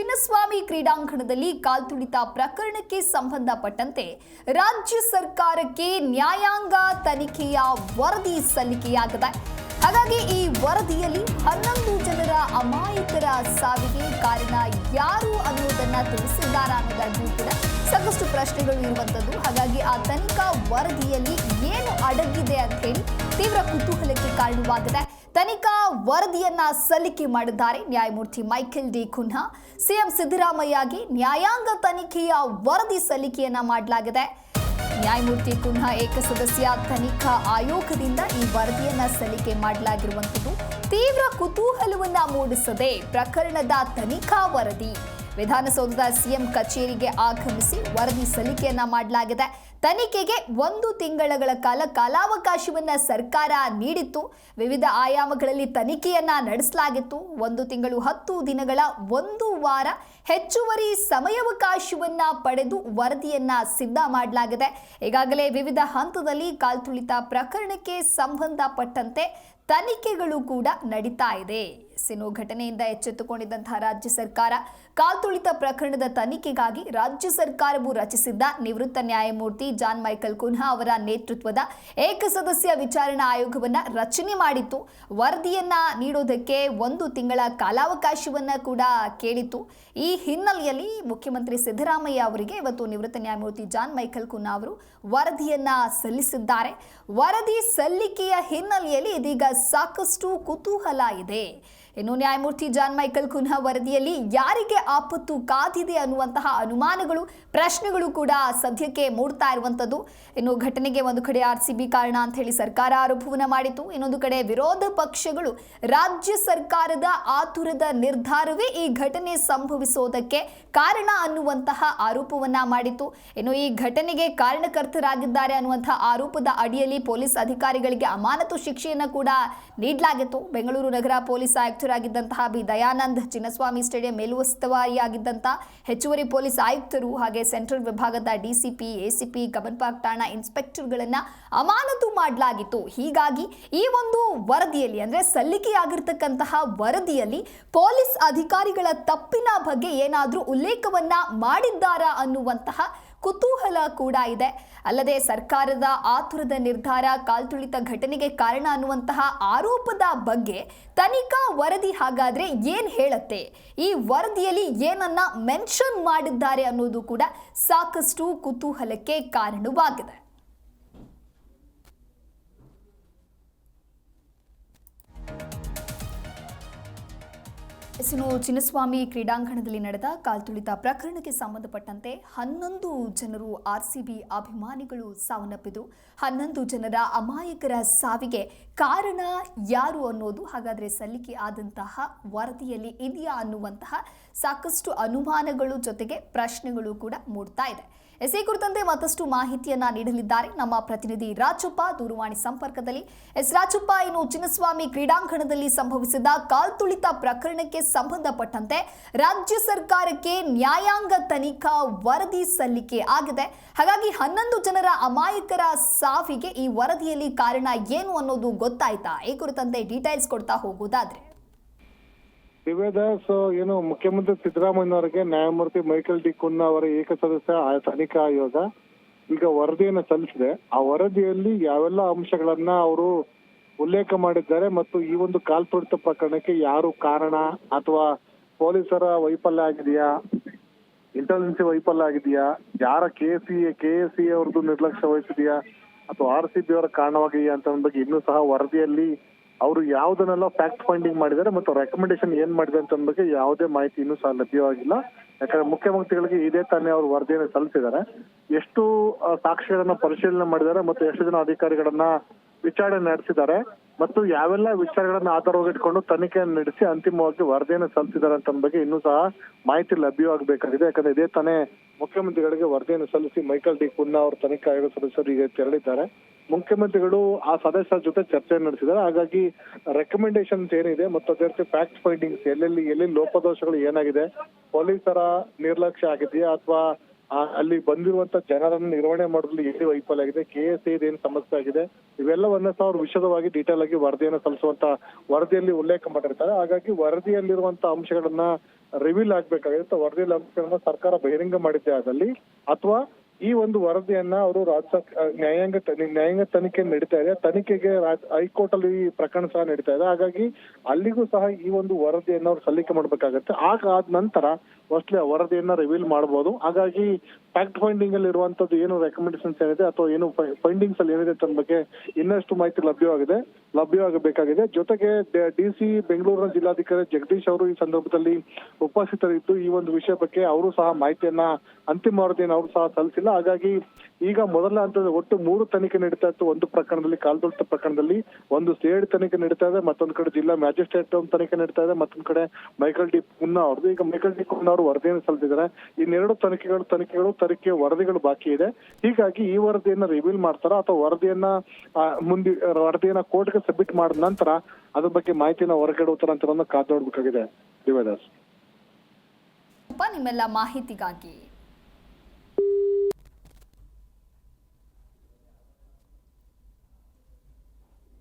ಚಿನ್ನಸ್ವಾಮಿ ಕ್ರೀಡಾಂಗಣದಲ್ಲಿ ಕಾಲ್ತುಳಿತ ಪ್ರಕರಣಕ್ಕೆ ಸಂಬಂಧಪಟ್ಟಂತೆ ರಾಜ್ಯ ಸರ್ಕಾರಕ್ಕೆ ನ್ಯಾಯಾಂಗ ತನಿಖೆಯ ವರದಿ ಸಲ್ಲಿಕೆಯಾಗಿದೆ. ಹಾಗಾಗಿ ಈ ವರದಿಯಲ್ಲಿ 11 ಜನರ ಅಮಾಯಕರ ಸಾವಿಗೆ ಕಾರಣ ಯಾರು ಅನ್ನೋದನ್ನ ತಿಳಿಸಿದ್ದಾರಾ ಅನ್ನೋದಾಗಿ ಕೂಡ ಸಾಕಷ್ಟು ಪ್ರಶ್ನೆಗಳು ಇರುವಂತದ್ದು. ಹಾಗಾಗಿ ಆ ತನಿಖಾ ವರದಿಯಲ್ಲಿ ಏನು ಅಡಗಿದೆ ಅಂತ ಹೇಳಿ ತೀವ್ರ ಕುತೂಹಲಕ್ಕೆ ಕಾರಣವಾಗಿದೆ. ತನಿಖಾ ವರದಿಯನ್ನ ಸಲ್ಲಿಕೆ ಮಾಡಿದ್ದಾರೆ ನ್ಯಾಯಮೂರ್ತಿ ಮೈಕೆಲ್ ಡಿ ಕುನ್ಹಾ. ಸಿಎಂ ಸಿದ್ದರಾಮಯ್ಯಗೆ ನ್ಯಾಯಾಂಗ ತನಿಖೆಯ ವರದಿ ಸಲ್ಲಿಕೆಯನ್ನ ಮಾಡಲಾಗಿದೆ. ನ್ಯಾಯಮೂರ್ತಿ ಕುನ್ಹಾ ಏಕಸದಸ್ಯ ತನಿಖಾ ಆಯೋಗದಿಂದ ಈ ವರದಿಯನ್ನ ಸಲ್ಲಿಕೆ ಮಾಡಲಾಗಿರುವಂಥದ್ದು ತೀವ್ರ ಕುತೂಹಲವನ್ನ ಮೂಡಿಸದೆ ಪ್ರಕರಣದ ತನಿಖಾ ವರದಿ ವಿಧಾನಸೌಧದ ಸಿಎಂ ಕಚೇರಿಗೆ ಆಗಮಿಸಿ ವರದಿ ಸಲ್ಲಿಕೆಯನ್ನ ಮಾಡಲಾಗಿದೆ. ತನಿಖೆಗೆ 1 ತಿಂಗಳ ಕಾಲ ಕಾಲಾವಕಾಶವನ್ನ ಸರ್ಕಾರ ನೀಡಿತ್ತು. ವಿವಿಧ ಆಯಾಮಗಳಲ್ಲಿ ತನಿಖೆಯನ್ನ ನಡೆಸಲಾಗಿತ್ತು. 1 ತಿಂಗಳು 10 ದಿನಗಳ 1 ವಾರ ಹೆಚ್ಚುವರಿ ಸಮಯಾವಕಾಶವನ್ನ ಪಡೆದು ವರದಿಯನ್ನ ಸಿದ್ಧ ಮಾಡಲಾಗಿದೆ. ಈಗಾಗಲೇ ವಿವಿಧ ಹಂತದಲ್ಲಿ ಕಾಲ್ತುಳಿತ ಪ್ರಕರಣಕ್ಕೆ ಸಂಬಂಧಪಟ್ಟಂತೆ ತನಿಖೆಗಳು ಕೂಡ ನಡೀತಾ ಇದೆ. ಸಿನೋ ಘಟನೆಯಿಂದ ಎಚ್ಚೆತ್ತುಕೊಂಡಿದ್ದಂತಹ ರಾಜ್ಯ ಸರ್ಕಾರ ಕಾಲ್ತುಳಿತ ಪ್ರಕರಣದ ತನಿಖೆಗಾಗಿ ರಾಜ್ಯ ಸರ್ಕಾರವು ರಚಿಸಿದ್ದ ನಿವೃತ್ತ ನ್ಯಾಯಮೂರ್ತಿ ಜಾನ್ ಮೈಕೆಲ್ ಕುನ್ಹಾ ಅವರ ನೇತೃತ್ವದ ಏಕಸದಸ್ಯ ವಿಚಾರಣಾ ಆಯೋಗವನ್ನ ರಚನೆ ಮಾಡಿತ್ತು. ವರದಿಯನ್ನ ನೀಡೋದಕ್ಕೆ 1 ತಿಂಗಳ ಕಾಲಾವಕಾಶವನ್ನ ಕೂಡ ಕೇಳಿತ್ತು. ಈ ಹಿನ್ನೆಲೆಯಲ್ಲಿ ಮುಖ್ಯಮಂತ್ರಿ ಸಿದ್ದರಾಮಯ್ಯ ಅವರಿಗೆ ಇವತ್ತು ನಿವೃತ್ತ ನ್ಯಾಯಮೂರ್ತಿ ಜಾನ್ ಮೈಕೆಲ್ ಕುನ್ಹಾ ಅವರು ವರದಿಯನ್ನ ಸಲ್ಲಿಸಿದ್ದಾರೆ. ವರದಿ ಸಲ್ಲಿಕೆಯ ಹಿನ್ನೆಲೆಯಲ್ಲಿ ಇದೀಗ ಸಾಕಷ್ಟು ಕುತೂಹಲ ಇದೆ. ಇನ್ನು ನ್ಯಾಯಮೂರ್ತಿ ಜಾನ್ ಮೈಕೆಲ್ ಕುನ್ಹಾ ವರದಿಯಲ್ಲಿ ಯಾರಿಗೆ ಆಪತ್ತು ಕಾದಿದೆ ಅನ್ನುವಂತಹ ಅನುಮಾನಗಳು ಪ್ರಶ್ನೆಗಳು ಕೂಡ ಸದ್ಯಕ್ಕೆ ಮೂಡ್ತಾ ಇರುವಂತದ್ದು. ಇನ್ನು ಘಟನೆಗೆ ಒಂದು ಕಡೆ ಆರ್ಸಿಬಿ ಕಾರಣ ಅಂತ ಹೇಳಿ ಸರ್ಕಾರ ಆರೋಪವನ್ನ ಮಾಡಿತು. ಇನ್ನೊಂದು ಕಡೆ ವಿರೋಧ ಪಕ್ಷಗಳು ರಾಜ್ಯ ಸರ್ಕಾರದ ಆತುರದ ನಿರ್ಧಾರವೇ ಈ ಘಟನೆ ಸಂಭವಿಸೋದಕ್ಕೆ ಕಾರಣ ಅನ್ನುವಂತಹ ಆರೋಪವನ್ನ ಮಾಡಿತು. ಇನ್ನು ಈ ಘಟನೆಗೆ ಕಾರಣಕರ್ತರಾಗಿದ್ದಾರೆ ಅನ್ನುವಂತಹ ಆರೋಪದ ಅಡಿಯಲ್ಲಿ ಪೊಲೀಸ್ ಅಧಿಕಾರಿಗಳಿಗೆ ಅಮಾನತು ಶಿಕ್ಷೆಯನ್ನ ಕೂಡ ನೀಡಲಾಗಿತ್ತು. ಬೆಂಗಳೂರು ನಗರ ಪೊಲೀಸ್ ಆಯುಕ್ತರಾಗಿದ್ದಂತಹ ಬಿ ದಯಾನಂದ್, ಚಿನ್ನಸ್ವಾಮಿ ಸ್ಟೇಡಿಯಂ ಮೇಲುಸ್ತುವಾರಿಯಾಗಿದ್ದಂತಹ ಹೆಚ್ಚುವರಿ ಪೊಲೀಸ್ ಆಯುಕ್ತರು ಹಾಗೆ ಸೆಂಟ್ರಲ್ ವಿಭಾಗದ ಡಿಸಿಪಿ, ಎಸಿಪಿ, ಕಬ್ಬನ್ ಪಾರ್ಕ್ ಠಾಣಾ ಇನ್ಸ್ಪೆಕ್ಟರ್ಗಳನ್ನ ಅಮಾನತು ಮಾಡಲಾಗಿತ್ತು. ಹೀಗಾಗಿ ಈ ಒಂದು ವರದಿಯಲ್ಲಿ ಅಂದ್ರೆ ಸಲ್ಲಿಕೆಯಾಗಿರ್ತಕ್ಕಂತಹ ವರದಿಯಲ್ಲಿ ಪೊಲೀಸ್ ಅಧಿಕಾರಿಗಳ ತಪ್ಪಿನ ಬಗ್ಗೆ ಏನಾದರೂ ಉಲ್ಲೇಖವನ್ನ ಮಾಡಿದ್ದಾರಾ ಅನ್ನುವಂತಹ ಕುತೂಹಲ ಕೂಡ ಇದೆ. ಅಲ್ಲದೆ ಸರ್ಕಾರದ ಆತುರದ ನಿರ್ಧಾರ ಕಾಲ್ತುಳಿತ ಘಟನೆಗೆ ಕಾರಣ ಅನ್ನುವಂತಹ ಆರೋಪದ ಬಗ್ಗೆ ತನಿಖಾ ವರದಿ ಹಾಗಾದ್ರೆ ಏನ್ ಹೇಳುತ್ತೆ, ಈ ವರದಿಯಲ್ಲಿ ಏನನ್ನ ಮೆನ್ಷನ್ ಮಾಡಿದ್ದಾರೆ ಅನ್ನೋದು ಕೂಡ ಸಾಕಷ್ಟು ಕುತೂಹಲಕ್ಕೆ ಕಾರಣವಾಗಿದೆ. ಚಿನ್ನಸ್ವಾಮಿ ಕ್ರೀಡಾಂಗಣದಲ್ಲಿ ನಡೆದ ಕಾಲ್ತುಳಿತ ಪ್ರಕರಣಕ್ಕೆ ಸಂಬಂಧಪಟ್ಟಂತೆ 11 ಜನರು ಆರ್ಸಿಬಿ ಅಭಿಮಾನಿಗಳು ಸಾವನ್ನಪ್ಪಿದ್ದು 11 ಜನರ ಅಮಾಯಕರ ಸಾವಿಗೆ ಕಾರಣ ಯಾರು ಅನ್ನೋದು ಹಾಗಾದರೆ ಸಲ್ಲಿಕೆ ಆದಂತಹ ವರದಿಯಲ್ಲಿ ಇದೆಯಾ ಅನ್ನುವಂತಹ ಸಾಕಷ್ಟು ಅನುಮಾನಗಳು ಜೊತೆಗೆ ಪ್ರಶ್ನೆಗಳು ಕೂಡ ಮೂಡ್ತಾ ಇದೆ. ಈ ಕುರಿತಂತೆ ಮತ್ತಷ್ಟು ಮಾಹಿತಿಯನ್ನ ನೀಡಲಿದ್ದಾರೆ ನಮ್ಮ ಪ್ರತಿನಿಧಿ ರಾಜಪ್ಪ ದೂರವಾಣಿ ಸಂಪರ್ಕದಲ್ಲಿ. ರಾಜಪ್ಪ, ಇನ್ನು ಚಿನ್ನಸ್ವಾಮಿ ಕ್ರೀಡಾಂಗಣದಲ್ಲಿ ಸಂಭವಿಸಿದ ಕಾಲ್ತುಳಿತ ಪ್ರಕರಣಕ್ಕೆ ಸಂಬಂಧಪಟ್ಟಂತೆ ರಾಜ್ಯ ಸರ್ಕಾರಕ್ಕೆ ನ್ಯಾಯಾಂಗ ತನಿಖಾ ವರದಿ ಸಲ್ಲಿಕೆ ಆಗಿದೆ. ಹಾಗಾಗಿ 11 ಜನರ ಅಮಾಯಕರ ಸಾವಿಗೆ ಈ ವರದಿಯಲ್ಲಿ ಕಾರಣ ಏನು ಅನ್ನೋದು ಗೊತ್ತಾಯ್ತಾ? ಈ ಕುರಿತಂತೆ ಡೀಟೇಲ್ಸ್ ಕೊಡ್ತಾ ಹೋಗೋದಾದ್ರೆ ಏನು ಮುಖ್ಯಮಂತ್ರಿ ಸಿದ್ದರಾಮಯ್ಯನವರಿಗೆ ನ್ಯಾಯಮೂರ್ತಿ ಮೈಕೆಲ್ ಡಿ ಕುನ್ಹಾ ಅವರ ಏಕಸದಸ್ಯ ತನಿಖಾ ಆಯೋಗ ಈಗ ವರದಿಯನ್ನು ಸಲ್ಲಿಸಿದೆ. ಆ ವರದಿಯಲ್ಲಿ ಯಾವೆಲ್ಲ ಅಂಶಗಳನ್ನ ಅವರು ಉಲ್ಲೇಖ ಮಾಡಿದ್ದಾರೆ ಮತ್ತು ಈ ಒಂದು ಕಾಲ್ತುಳಿತ ಪ್ರಕರಣಕ್ಕೆ ಯಾರು ಕಾರಣ ಅಥವಾ ಪೊಲೀಸರ ವೈಫಲ್ಯ ಆಗಿದೆಯಾ, ಇಂಟೆಲಿಜೆನ್ಸ್ ವೈಫಲ್ಯ ಆಗಿದೆಯಾ, ಯಾರ ಕೆಎಸ್ಸಿ ಅವ್ರದ್ದು ನಿರ್ಲಕ್ಷ್ಯ ವಹಿಸಿದೆಯಾ ಅಥವಾ ಆರ್ಸಿಬಿ ಅವರ ಕಾರಣವಾಗಿದೆಯಾ ಅಂತ ಬಗ್ಗೆ ಇನ್ನೂ ಸಹ ವರದಿಯಲ್ಲಿ ಅವರು ಯಾವುದನ್ನೆಲ್ಲ ಫ್ಯಾಕ್ಟ್ ಫೈಂಡಿಂಗ್ ಮಾಡಿದ್ದಾರೆ ಮತ್ತು ರೆಕಮೆಂಡೇಶನ್ ಏನ್ ಮಾಡಿದೆ ಅಂತ ಬಗ್ಗೆ ಯಾವುದೇ ಮಾಹಿತಿ ಇನ್ನೂ ಸಹ ಲಭ್ಯವಾಗಿಲ್ಲ. ಯಾಕಂದ್ರೆ ಮುಖ್ಯಮಂತ್ರಿಗಳಿಗೆ ಇದೇ ತಾನೇ ಅವರು ವರದಿಯನ್ನು ಸಲ್ಲಿಸಿದ್ದಾರೆ. ಎಷ್ಟು ಸಾಕ್ಷ್ಯಗಳನ್ನ ಪರಿಶೀಲನೆ ಮಾಡಿದ್ದಾರೆ ಮತ್ತು ಎಷ್ಟು ಜನ ಅಧಿಕಾರಿಗಳನ್ನ ವಿಚಾರಣೆ ನಡೆಸಿದ್ದಾರೆ ಮತ್ತು ಯಾವೆಲ್ಲ ವಿಚಾರಗಳನ್ನ ಆಧಾರವಾಗಿಟ್ಕೊಂಡು ತನಿಖೆಯನ್ನು ನಡೆಸಿ ಅಂತಿಮವಾಗಿ ವರದಿಯನ್ನು ಸಲ್ಲಿಸಿದ್ದಾರೆ ಅಂತ ಬಗ್ಗೆ ಇನ್ನೂ ಸಹ ಮಾಹಿತಿ ಲಭ್ಯವಾಗಬೇಕಾಗಿದೆ. ಯಾಕಂದ್ರೆ ಇದೇ ತಾನೇ ಮುಖ್ಯಮಂತ್ರಿಗಳಿಗೆ ವರದಿಯನ್ನು ಸಲ್ಲಿಸಿ ಮೈಕೆಲ್ ಡಿ ಕುನ್ಹಾ ಅವರು ತನಿಖಾ ಆಯೋಗ ಸದಸ್ಯರು ಈಗ ತೆರಳಿದ್ದಾರೆ. ಮುಖ್ಯಮಂತ್ರಿಗಳು ಆ ಸದಸ್ಯರ ಜೊತೆ ಚರ್ಚೆ ನಡೆಸಿದ್ದಾರೆ. ಹಾಗಾಗಿ ರೆಕಮೆಂಡೇಶನ್ಸ್ ಏನಿದೆ ಮತ್ತು ಅದೇ ರೀತಿ ಫ್ಯಾಕ್ಟ್ ಫೈಂಡಿಂಗ್ಸ್ ಎಲ್ಲಿ ಲೋಪದೋಷಗಳು ಏನಾಗಿದೆ, ಪೊಲೀಸರ ನಿರ್ಲಕ್ಷ್ಯ ಆಗಿದೆಯಾ ಅಥವಾ ಅಲ್ಲಿ ಬಂದಿರುವಂತ ಜನರನ್ನು ನಿರ್ವಹಣೆ ಮಾಡೋದ್ರಲ್ಲಿ ಎಲ್ಲಿ ವೈಫಲ್ಯ ಆಗಿದೆ, ಕೆಎಸ್ಸಿ ಏನ್ ಸಮಸ್ಯೆ ಆಗಿದೆ, ಇವೆಲ್ಲವನ್ನ ಸಹ ಅವರು ವಿಶದವಾಗಿ ಡೀಟೇಲ್ ಆಗಿ ವರದಿಯನ್ನು ಸಲ್ಲಿಸುವಂತ ವರದಿಯಲ್ಲಿ ಉಲ್ಲೇಖ ಮಾಡಿರ್ತಾರೆ. ಹಾಗಾಗಿ ವರದಿಯಲ್ಲಿರುವಂತ ಅಂಶಗಳನ್ನ ರಿವೀಲ್ ಆಗ್ಬೇಕಾಗಿರುತ್ತೆ. ವರದಿಯಲ್ಲಿ ಅಂಶಗಳನ್ನ ಸರ್ಕಾರ ಬಹಿರಂಗ ಮಾಡಿದ್ದೇ ಆದಲ್ಲಿ ಅಥವಾ ಈ ಒಂದು ವರದಿಯನ್ನ ಅವರು ನ್ಯಾಯಾಂಗ ತನಿಖೆ ನಡೀತಾ ಇದೆ. ತನಿಖೆಗೆ ಹೈಕೋರ್ಟ್ ಅಲ್ಲಿ ಈ ಪ್ರಕರಣ ಸಹ ನಡೀತಾ ಇದೆ. ಹಾಗಾಗಿ ಅಲ್ಲಿಗೂ ಸಹ ಈ ಒಂದು ವರದಿಯನ್ನ ಅವ್ರು ಸಲ್ಲಿಕೆ ಮಾಡ್ಬೇಕಾಗತ್ತೆ. ಆದ ನಂತರ ಮೋಸ್ಟ್ಲಿ ಆ ವರದಿಯನ್ನ ರಿವೀಲ್ ಮಾಡಬಹುದು. ಹಾಗಾಗಿ ಫ್ಯಾಕ್ಟ್ ಫೈಂಡಿಂಗ್ ಅಲ್ಲಿ ಇರುವಂತದ್ದು ಏನು ರೆಕಮೆಂಡೇಶನ್ಸ್ ಏನಿದೆ ಅಥವಾ ಏನು ಫೈಂಡಿಂಗ್ಸ್ ಅಲ್ಲಿ ಏನಿದೆ ಅಂತ ಬಗ್ಗೆ ಇನ್ನಷ್ಟು ಮಾಹಿತಿ ಲಭ್ಯವಾಗಬೇಕಾಗಿದೆ. ಜೊತೆಗೆ ಡಿಸಿ ಬೆಂಗಳೂರಿನ ಜಿಲ್ಲಾಧಿಕಾರಿ ಜಗದೀಶ್ ಅವರು ಈ ಸಂದರ್ಭದಲ್ಲಿ ಉಪಸ್ಥಿತರಿದ್ದು ಈ ಒಂದು ವಿಷಯ ಬಗ್ಗೆ ಅವರು ಸಹ ಮಾಹಿತಿಯನ್ನ ಅಂತಿಮ ವರದಿಯನ್ನು ಅವರು ಸಹ ಸಲ್ಲಿಸಿಲ್ಲ. ಹಾಗಾಗಿ ಈಗ ಮೊದಲ ಹಂತದ ಒಟ್ಟು 3 ತನಿಖೆ ನಡೀತಾ ಇತ್ತು. ಒಂದು ಪ್ರಕರಣದಲ್ಲಿ ಕಾಲ್ತುಳಿತ ಪ್ರಕರಣದಲ್ಲಿ ಒಂದು ಸಿಐಡಿ ತನಿಖೆ ನಡೀತಾ ಇದೆ, ಮತ್ತೊಂದು ಕಡೆ ಜಿಲ್ಲಾ ಮ್ಯಾಜಿಸ್ಟ್ರೇಟ್ ಒಂದು ತನಿಖೆ ನಡೀತಾ ಇದೆ, ಮತ್ತೊಂದು ಕಡೆ ಮೈಕಲ್ ಡಿ ಕುನ್ನಾ ಅವ್ರದ್ದು. ಈಗ ಮೈಕಲ್ ಡಿ ಕುನ್ನಾ ಅವರು ವರದಿಯನ್ನು ಸಲ್ಲಿಸಿದ್ದಾರೆ. ಇನ್ನೆರಡು ತನಿಖೆ ವರದಿಗಳು ಬಾಕಿ ಇದೆ. ಹೀಗಾಗಿ ಈ ವರದಿಯನ್ನ ರಿವೀಲ್ ಮಾಡ್ತಾರ ಅಥವಾ ವರದಿಯನ್ನ ಕೋರ್ಟ್ಗೆ ಸಬ್ಮಿಟ್ ಮಾಡಿದ ನಂತರ ಅದ್ರ ಬಗ್ಗೆ ಮಾಹಿತಿನ ಹೊರಗಡೆ ಅಂತ ಕಾದು ನೋಡ್ಬೇಕಾಗಿದೆ. ದಿವ್ಯದಾಸ್, ನಿಮ್ಮೆಲ್ಲ ಮಾಹಿತಿಗಾಗಿ